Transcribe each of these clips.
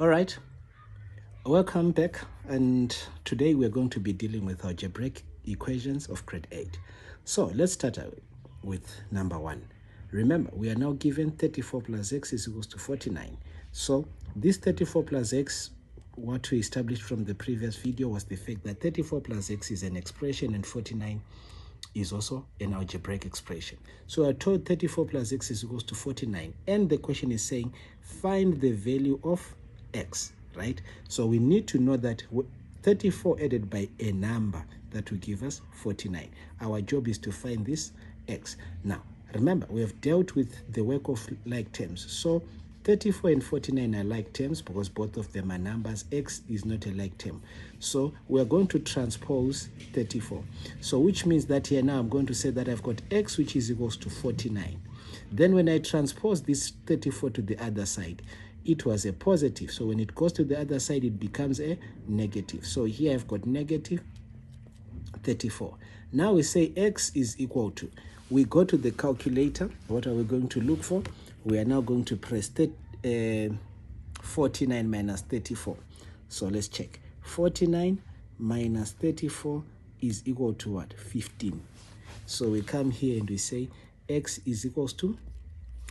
All right, welcome back, and today we're going to be dealing with algebraic equations of grade 8. So let's start out with number 1. Remember, we are now given 34 plus x is equals to 49. So this 34 plus x, what we established from the previous video was the fact that 34 plus x is an expression and 49 is also an algebraic expression. So I told 34 plus x is equals to 49, and the question is saying find the value of x, right? So we need to know that 34 added by a number that will give us 49. Our job is to find this x. Now remember, we have dealt with the work of like terms. So 34 and 49 are like terms because both of them are numbers. X is not a like term. So we are going to transpose 34. So which means that here now I'm going to say that I've got x which is equals to 49. Then when I transpose this 34 to the other side, it was a positive. So when it goes to the other side, it becomes a negative. So here I've got negative 34. Now we say x is equal to, we go to the calculator. What are we going to look for? We are now going to press 49 minus 34. So let's check. 49 minus 34 is equal to what? 15. So we come here and we say x is equals to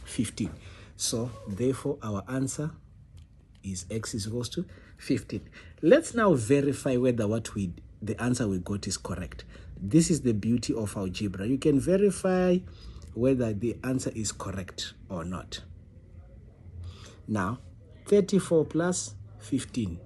15. So therefore our answer is x is equals to 15. Let's now verify whether the answer we got is correct. This is the beauty of algebra. You can verify whether the answer is correct or not. Now, 34 plus 15.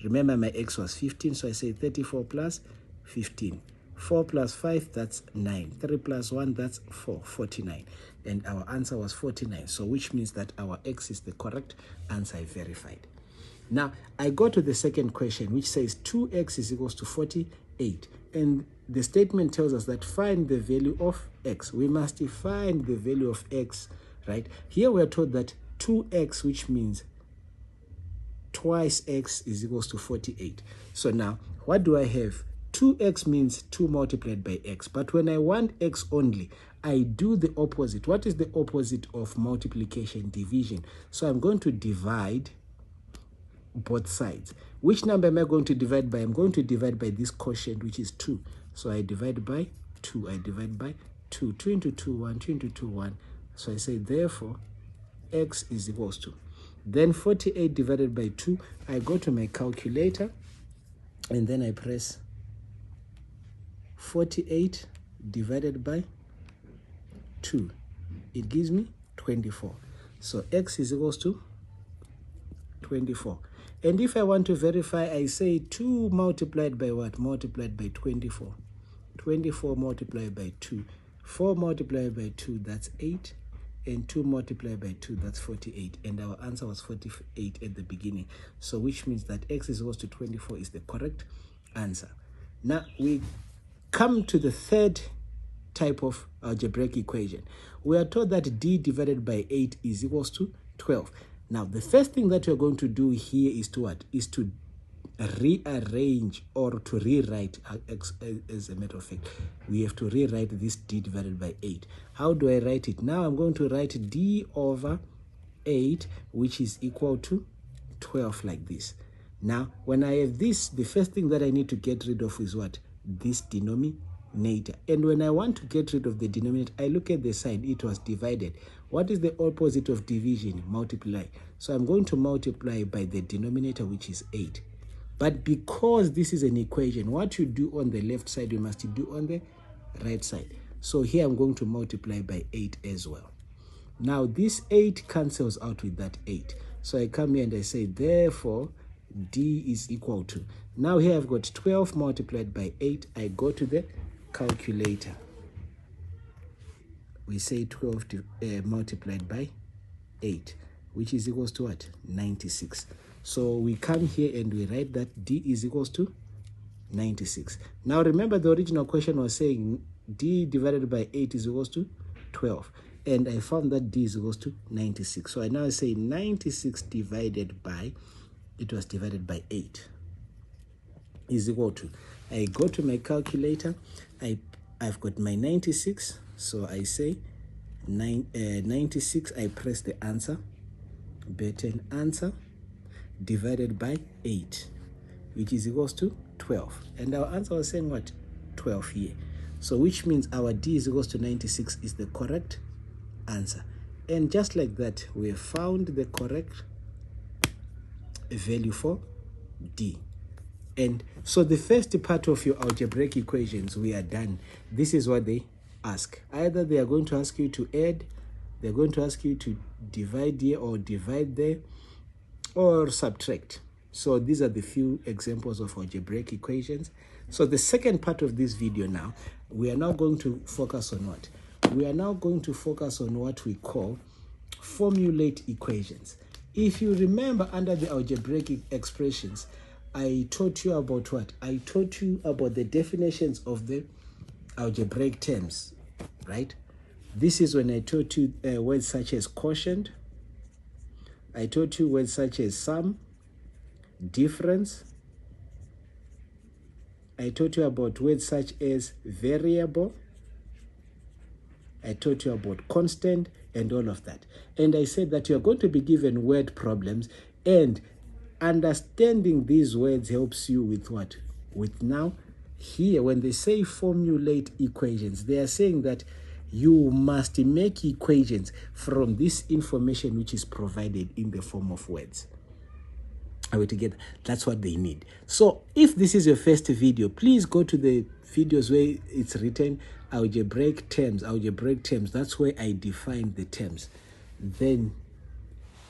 Remember my x was 15, so I say 34 plus 15. 4 plus 5, that's 9. 3 plus 1, that's 4, 49. And our answer was 49, so which means that our x is the correct answer I verified. Now, I go to the second question, which says 2x is equals to 48. And the statement tells us that find the value of x. We must find the value of x, right? Here we are told that 2x, which means twice x, is equals to 48. So now, what do I have? 2x means 2 multiplied by x. But when I want x only, I do the opposite. What is the opposite of multiplication? Division. So I'm going to divide both sides. Which number am I going to divide by? I'm going to divide by this quotient, which is 2. So I divide by 2. I divide by 2. 2 into 2, 1. 2 into 2, 1. So I say, therefore, x is equals to. Then 48 divided by 2. I go to my calculator, and then I press 48 divided by 2. It gives me 24. So x is equals to 24. And if I want to verify, I say 2 multiplied by what? Multiplied by 24. 24 multiplied by 2. 4 multiplied by 2, that's 8. And 2 multiplied by 2, that's 48. And our answer was 48 at the beginning. So which means that x is equals to 24 is the correct answer. Now we come to the third type of algebraic equation. We are told that d divided by 8 is equals to 12. Now, the first thing that we're going to do here is to what? Is to rearrange or to rewrite, as a matter of fact, we have to rewrite this d divided by 8. How do I write it? Now I'm going to write d over 8, which is equal to 12 like this. Now, when I have this, the first thing that I need to get rid of is what? This denominator. And when I want to get rid of the denominator, I look at the sign. It was divided. What is the opposite of division? Multiply. So I'm going to multiply by the denominator, which is 8. But because this is an equation, what you do on the left side, you must do on the right side. So here I'm going to multiply by 8 as well. Now this 8 cancels out with that 8. So I come here and I say, therefore, d is equal to. Now here I've got 12 multiplied by 8. I go to the calculator. We say 12 multiplied by 8, which is equals to what? 96. So we come here and we write that d is equals to 96. Now remember, the original question was saying d divided by 8 is equals to 12. And I found that d is equals to 96. So I now say 96 divided by, it was divided by 8, is equal to. I go to my calculator. I've got my 96. So I say 96. I press the answer, button answer. divided by 8, which is equals to 12. And our answer was saying what? 12 here. So which means our D is equals to 96 is the correct answer. And just like that, we have found the correct value for D. And so the first part of your algebraic equations, we are done. This is what they ask. Either they are going to ask you to add, they're going to ask you to divide here or divide there, or subtract. So these are the few examples of algebraic equations. So the second part of this video now, we are now going to focus on what? We are now going to focus on what we call formulate equations. If you remember, under the algebraic expressions, I taught you about what? I taught you about the definitions of the algebraic terms, right? This is when I taught you words such as quotient. I taught you words such as sum, difference. I taught you about words such as variable. I taught you about constant and all of that. And I said that you are going to be given word problems, and understanding these words helps you with what? With now, here, when they say formulate equations, they are saying that you must make equations from this information which is provided in the form of words. Are we together? That's what they need. So if this is your first video, please go to the videos where it's written algebraic terms. That's where I define the terms. Then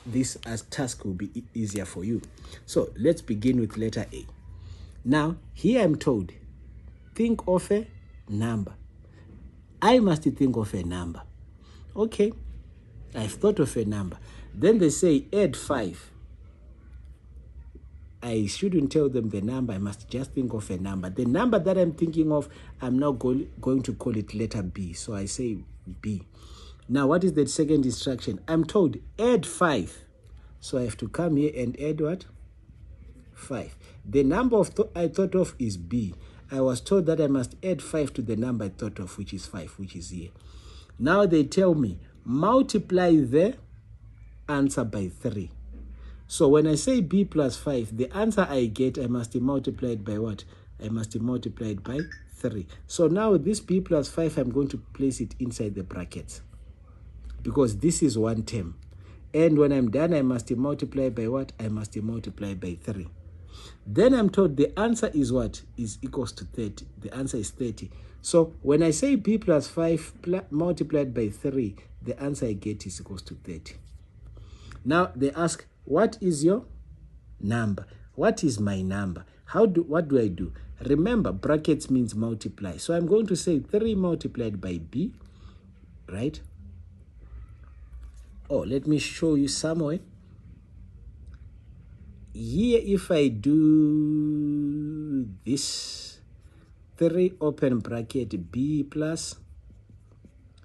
this as task will be easier for you. So let's begin with letter A. Now here I'm told, think of a number. I must think of a number. Okay, I've thought of a number. Then they say add 5. I shouldn't tell them the number. I must just think of a number. The number that I'm thinking of, I'm now going to call it letter B. So I say B. Now, what is the second instruction? I'm told add 5. So I have to come here and add what? 5. The number I thought of is B. I was told that I must add 5 to the number I thought of, which is 5, which is here. Now they tell me multiply the answer by 3. So when I say B plus 5, the answer I get, I must multiply it by what? I must multiply it by 3. So now this B plus 5, I'm going to place it inside the brackets, because this is one term. And when I'm done, I must multiply by what? I must multiply by 3. Then I'm told the answer is what? Is equals to 30. The answer is 30. So when I say B plus 5 multiplied by 3, the answer I get is equals to 30. Now they ask, what is your number? What is my number? What do I do? Remember, brackets means multiply. So I'm going to say 3 multiplied by B, right? Oh, let me show you somewhere. Here, if I do this, 3 open bracket B plus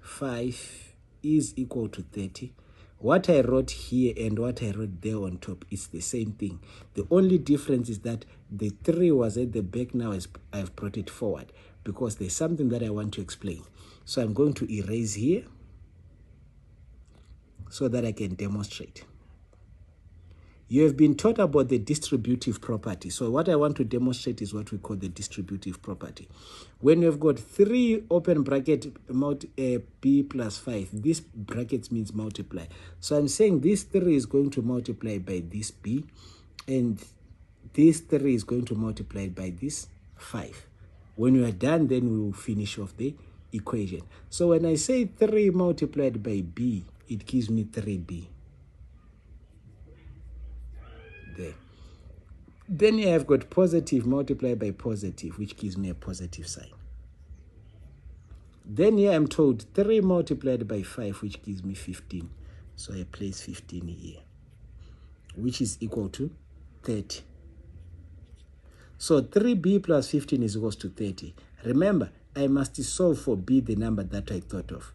5 is equal to 30. What I wrote here and what I wrote there on top is the same thing. The only difference is that the 3 was at the back. Now I've brought it forward because there's something that I want to explain. So I'm going to erase here so that I can demonstrate. You have been taught about the distributive property. So what I want to demonstrate is what we call the distributive property. When you've got 3 open bracket B plus 5, this bracket means multiply. So I'm saying this 3 is going to multiply by this B, and this 3 is going to multiply by this 5. When you are done, then we will finish off the equation. So when I say 3 multiplied by B, it gives me 3B. There. Then here I've got positive multiplied by positive, which gives me a positive sign. Then here I'm told 3 multiplied by 5, which gives me 15. So I place 15 here, which is equal to 30. So 3B plus 15 is equals to 30. Remember, I must solve for B, the number that I thought of.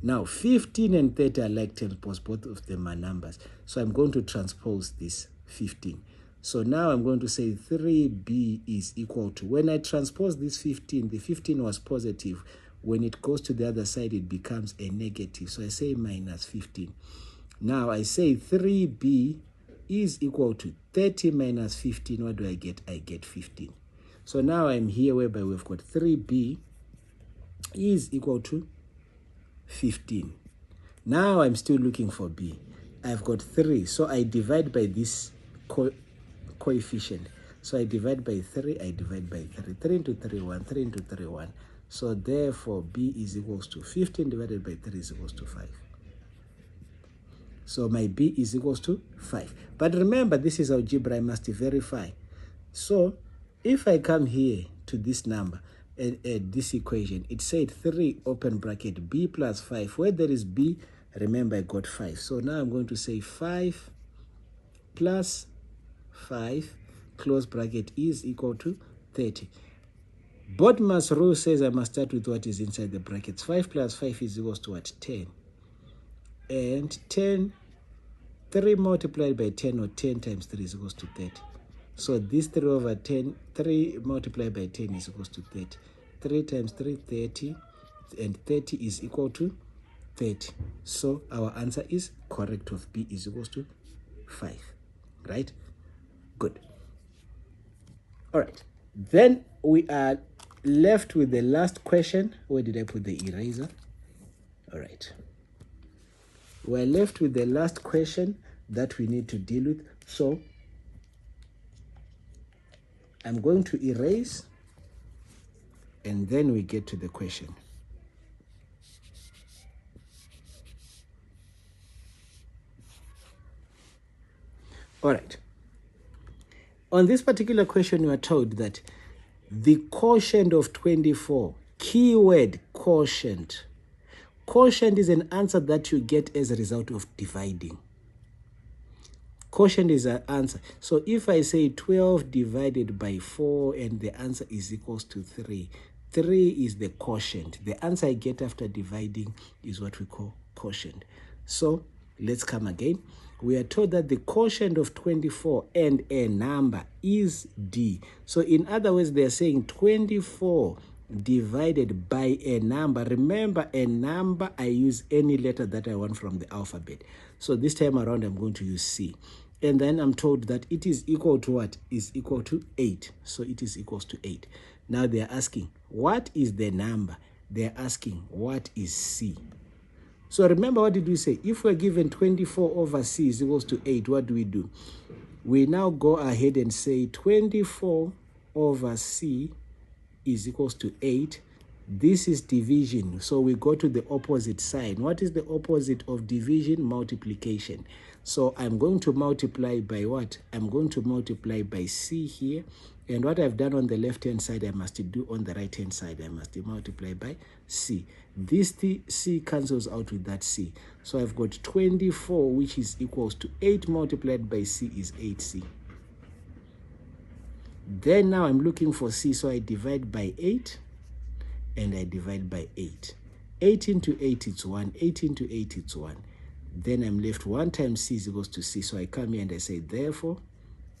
Now, 15 and 30 are like terms, both of them are numbers. So I'm going to transpose this 15. So now I'm going to say 3B is equal to, when I transpose this 15, the 15 was positive. When it goes to the other side, it becomes a negative. So I say minus 15. Now I say 3B is equal to 30 minus 15. What do I get? I get 15. So now I'm here whereby we've got 3b is equal to 15. Now I'm still looking for b. I've got 3, so I divide by this coefficient. So I divide by 3, I divide by 3. 3 into 3, 1, 3 into 3, 1. So therefore, b is equals to 15 divided by 3 is equals to 5. So my b is equals to 5. But remember, this is algebra, I must verify. So if I come here to this number, and this equation, it said 3 open bracket b plus 5. Where there is b, remember I got 5. So now I'm going to say 5 plus 5 close bracket is equal to 30. Bodmer's rule says I must start with what is inside the brackets. 5 plus 5 is equals to what? 10. And 10, 3 multiplied by 10, or 10 times 3 is equals to 30. So this 3 over 10, 3 multiplied by 10 is equals to 30. 3 times 3, 30. And 30 is equal to 30. So our answer is correct of b is equals to 5. Right? Good. All right. Then we are left with the last question. Where did I put the eraser? All right. We're left with the last question that we need to deal with. So I'm going to erase, and then we get to the question. All right. On this particular question, we are told that the quotient of 24, keyword quotient. Quotient is an answer that you get as a result of dividing. Quotient is an answer. So if I say 12 divided by 4 and the answer is equals to 3, 3 is the quotient. The answer I get after dividing is what we call quotient. So let's come again. We are told that the quotient of 24 and a number is d. So in other words, they are saying 24 divided by a number. Remember, a number, I use any letter that I want from the alphabet. So this time around, I'm going to use C. And then I'm told that it is equal to what? Is equal to 8. So it is equals to 8. Now they are asking, what is the number? They are asking, what is C? So remember, what did we say? If we're given 24 over C is equals to 8, what do? We now go ahead and say 24 over C is equals to 8. This is division. So we go to the opposite sign. What is the opposite of division? Multiplication. So I'm going to multiply by what? I'm going to multiply by C here. And what I've done on the left-hand side, I must do on the right-hand side. I must multiply by C. This C cancels out with that C. So I've got 24, which is equals to 8 multiplied by C is 8C. Then now I'm looking for C, so I divide by 8, and I divide by 8. 8 into 8, it's 1. 8 into 8, it's 1. Then I'm left 1 times C is equals to C. So I come here and I say, therefore,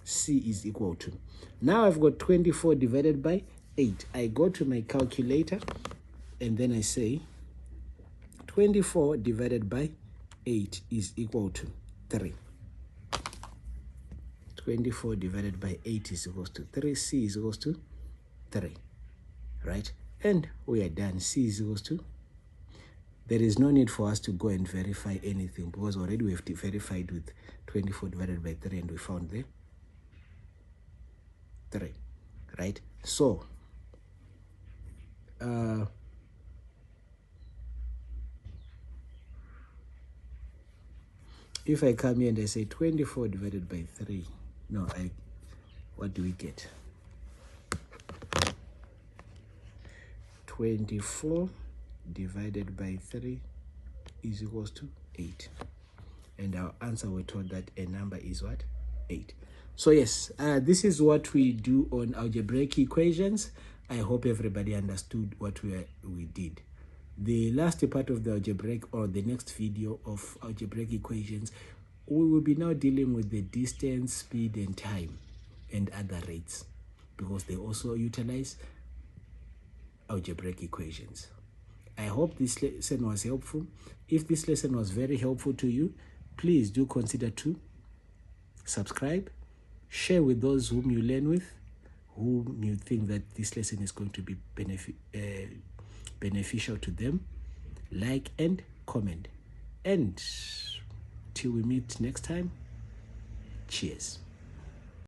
C is equal to. Now I've got 24 divided by 8. I go to my calculator, and then I say 24 divided by 8 is equal to 3. 24 divided by 8 is equals to 3. C is equals to 3. Right? And we are done. C is equals to. There is no need for us to go and verify anything, because already we have verified with 24 divided by 3, and we found the 3. Right? So, if I come here and I say 24 divided by 3, no, what do we get? 24 divided by 3 is equals to 8. And our answer, we're told that a number is what? 8. So yes, this is what we do on algebraic equations. I hope everybody understood what we did. The last part of the algebraic, or the next video of algebraic equations, we will be now dealing with the distance, speed, and time, and other rates, because they also utilize algebraic equations. I hope this lesson was helpful. If this lesson was very helpful to you, please do consider to subscribe, share with those whom you learn with, whom you think that this lesson is going to be beneficial to them. Like and comment. And till we meet next time, cheers.